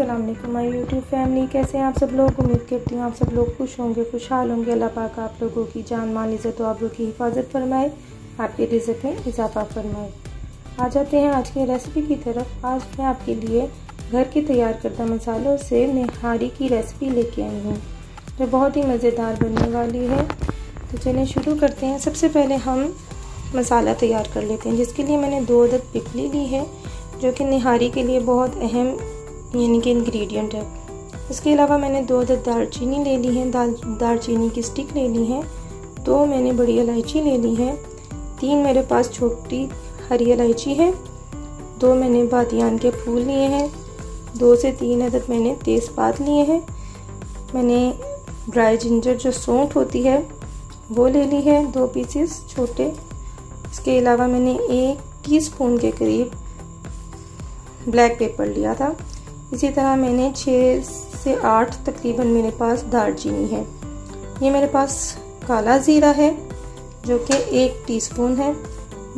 अस्सलाम वालेकुम my YouTube family. कैसे हैं आप सब लोग? उम्मीद करती हूँ आप सब लोग खुश होंगे, खुशहाल होंगे। अल्लाह पाक आप लोगों की जान माल इज़्ज़त और आबरू की हिफाजत फरमाए, आपके रिज़्क़ में इजाफा फरमाए। आ जाते हैं आज की रेसिपी की तरफ। आज मैं आपके लिए घर के तैयार करदा मसालों से निहारी की रेसिपी लेके आई हूँ जो बहुत ही मज़ेदार बनने वाली है। तो चलिए शुरू करते हैं। सबसे पहले हम मसाला तैयार कर लेते हैं, जिसके लिए मैंने 2 अदद पिपली ली है जो कि निहारी के लिए बहुत अहम यानी कि इंग्रेडिएंट है। इसके अलावा मैंने 2 अदद दालचीनी ले ली है, दालचीनी की स्टिक ले ली है। 2 मैंने बड़ी इलायची ले ली है। 3 मेरे पास छोटी हरी इलायची है। 2 मैंने बादियान के फूल लिए हैं। 2 से 3 अदद मैंने तेज़पात लिए हैं। मैंने ड्राई जिंजर जो सौंठ होती है वो ले ली है, 2 पीसेस छोटे। इसके अलावा मैंने 1 टीस्पून के करीब ब्लैक पेपर लिया था। इसी तरह मैंने 6 से 8 तकरीबन मेरे पास दालचीनी है। ये मेरे पास काला ज़ीरा है जो कि 1 टीस्पून है।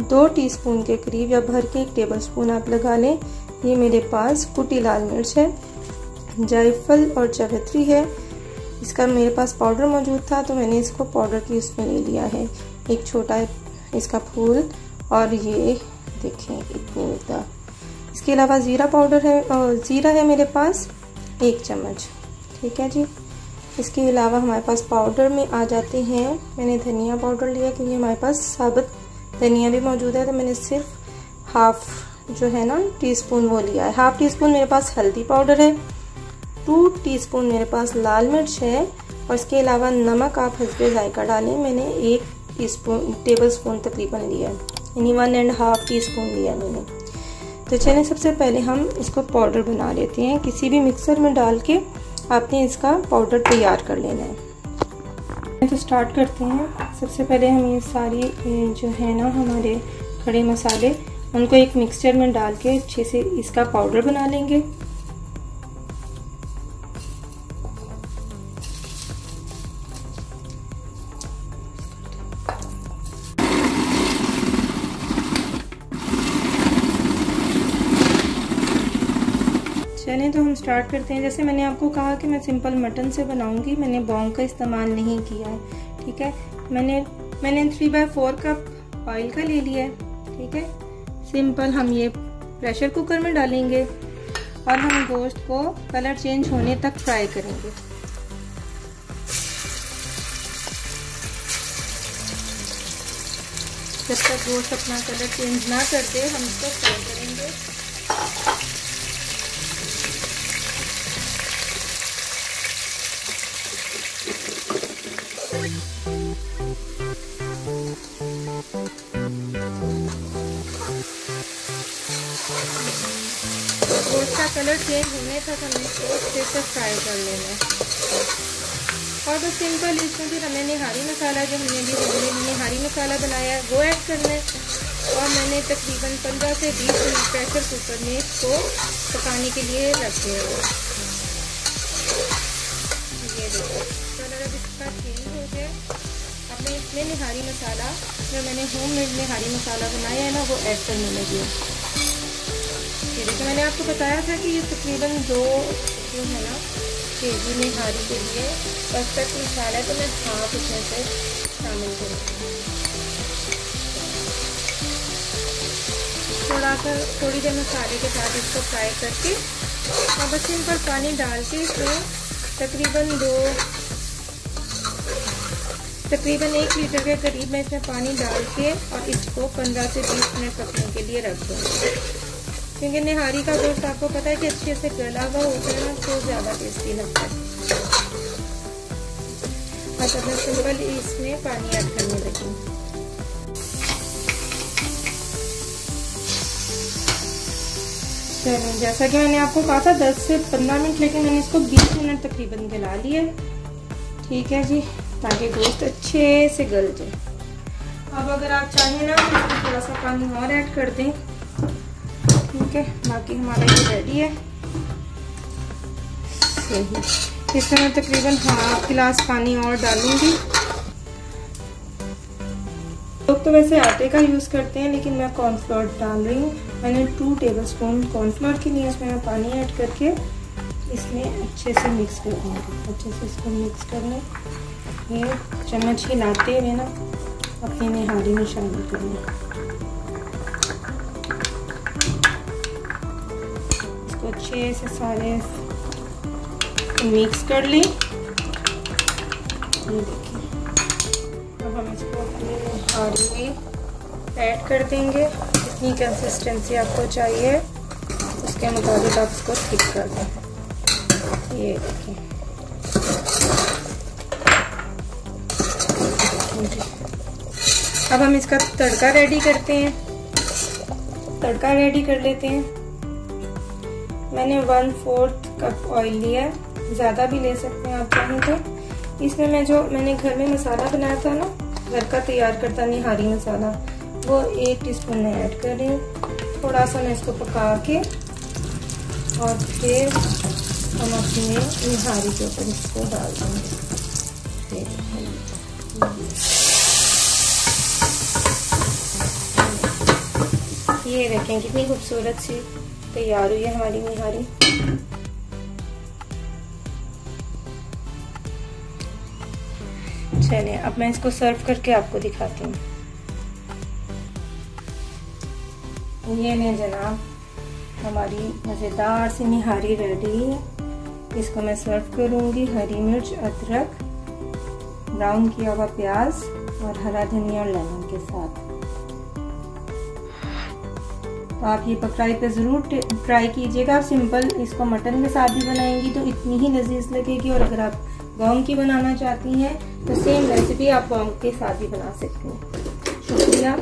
2 टीस्पून के करीब या भर के 1 टेबलस्पून आप लगा लें। ये मेरे पास कुटी लाल मिर्च है। जायफल और जावित्री है। इसका मेरे पास पाउडर मौजूद था तो मैंने इसको पाउडर की उसमें ले लिया है। एक छोटा इसका फूल और ये देखें एक फूल। इसके अलावा ज़ीरा पाउडर है और ज़ीरा है मेरे पास 1 चम्मच। ठीक है जी। इसके अलावा हमारे पास पाउडर में आ जाते हैं, मैंने धनिया पाउडर लिया क्योंकि हमारे पास साबुत धनिया भी मौजूद है तो मैंने सिर्फ हाफ जो है ना टीस्पून वो लिया है। हाफ टीस्पून मेरे पास हल्दी पाउडर है। 2 टीस्पून मेरे पास लाल मिर्च है और इसके अलावा नमक आप हस्बे जायका डालें। मैंने 1 टेबल स्पून तकरीबन लिया है, यानी 1.5 टीस्पून लिया मैंने। तो चलिए सबसे पहले हम इसको पाउडर बना लेते हैं। किसी भी मिक्सर में डाल के आपने इसका पाउडर तैयार कर लेना है। तो स्टार्ट करते हैं। सबसे पहले हम ये सारी जो है ना हमारे खड़े मसाले उनको एक मिक्सचर में डाल के अच्छे से इसका पाउडर बना लेंगे। चलिए तो हम स्टार्ट करते हैं। जैसे मैंने आपको कहा कि मैं सिंपल मटन से बनाऊंगी, मैंने बॉन्ग का इस्तेमाल नहीं किया है। ठीक है। मैंने 3/4 कप ऑयल का ले लिया है। ठीक है। सिंपल हम ये प्रेशर कुकर में डालेंगे और हम गोश्त को कलर चेंज होने तक फ्राई करेंगे। जब तक गोश्त अपना कलर चेंज ना कर दे हम इसको फ्राई करेंगे। गोश्त का कलर चेंज होने तक हमें इसको अच्छे से फ्राई कर लेना है। और तो सिंपल इसमें फिर हमें निहारी मसाला जो हमने भी निहारी मसाला बनाया है वो ऐड करना है। और मैंने तकरीबन 15 से 20 मिनट प्रेशर कुकर में इसको पकाने के लिए रख दिया है। ये देखो कलर अब इसका चेंज हो गया। अब मैं इसमें निहारी मसाला जो मैंने होममेड निहारी मसाला बनाया है ना वो ऐड करने लगी। ये देखिए मैंने आपको बताया था कि ये तकरीबन 2 जो है ना केजी निहारी के लिए परफेक्ट मसाला है तो मैं हाफ इसमें से शामिल करूँगी। थोड़ी देर मसाले के साथ इसको फ्राई करके और बस सिंपल पानी डाल के इसमें तकरीबन 1 लीटर के करीब मैं इसमें पानी डाल के और इसको 15 से 20 मिनट पकने के लिए रख दूँगी। क्योंकि निहारी का गोश्त आपको पता है कि अच्छे से गला हुआ होता है ना तो ज़्यादा टेस्टी लगता है। अच्छा मैं सिंपल इसमें पानी ऐड करने लगी। चलिए जैसा कि मैंने आपको कहा था 10 से 15 मिनट, लेकिन मैंने इसको 20 मिनट तकरीबन गला लिया। ठीक है जी, ताकि गोश्त अच्छे से गल जाए। अब अगर आप चाहें ना तो थोड़ा सा पानी और ऐड कर दें। ठीक है, बाकी हमारा ये रेडी है। सही इसमें मैं तकरीबन हाफ गिलास पानी और डालूंगी। लोग तो वैसे आटे का यूज़ करते हैं लेकिन मैं कॉर्नफ्लोर डाल रही हूँ। मैंने 2 टेबलस्पून कॉर्नफ्लोर के लिए इसमें मैं पानी ऐड करके इसमें अच्छे से मिक्स कर देंगे। अच्छे से इसको मिक्स कर लें। ये चम्मच हिलाते हुए ना अपनी निहारी में शामिल कर लें। इसको अच्छे से सारे मिक्स कर लें। ये देखिए, अब हम इसको अपनी निहारी में ऐड कर देंगे। जितनी कंसिस्टेंसी आपको चाहिए उसके मुताबिक आप इसको थिक कर दें। ये देखिए, अब हम इसका तड़का रेडी करते हैं। तड़का रेडी कर लेते हैं। मैंने 1/4 कप ऑयल लिया है, ज़्यादा भी ले सकते हैं आप चाहें तो। इसमें मैंने घर में मसाला बनाया था ना, घर का तैयार करता निहारी मसाला, वो 1 टीस्पून में ऐड कर रही हूँ। थोड़ा सा मैं इसको पका के और फिर हम अपने निहारी के ऊपर इसको डाल देंगे। ये देखें कितनी खूबसूरत सी तैयार हुई है हमारी निहारी। चलिए अब मैं इसको सर्व करके आपको दिखाती हूँ। ये ले जनाब, हमारी मज़ेदार सी निहारी रेडी है। इसको मैं सर्व करूँगी हरी मिर्च, अदरक, ब्राउन किया हुआ प्याज और हरा धनिया और लेमन के साथ। तो आप ये बकराई पे ज़रूर ट्राई कीजिएगा। सिंपल इसको मटन के साथ भी बनाएंगी तो इतनी ही लजीज लगेगी। और अगर आप गाउन की बनाना चाहती हैं तो सेम रेसिपी आप गाउन के साथ भी बना सकती हैं। शुक्रिया।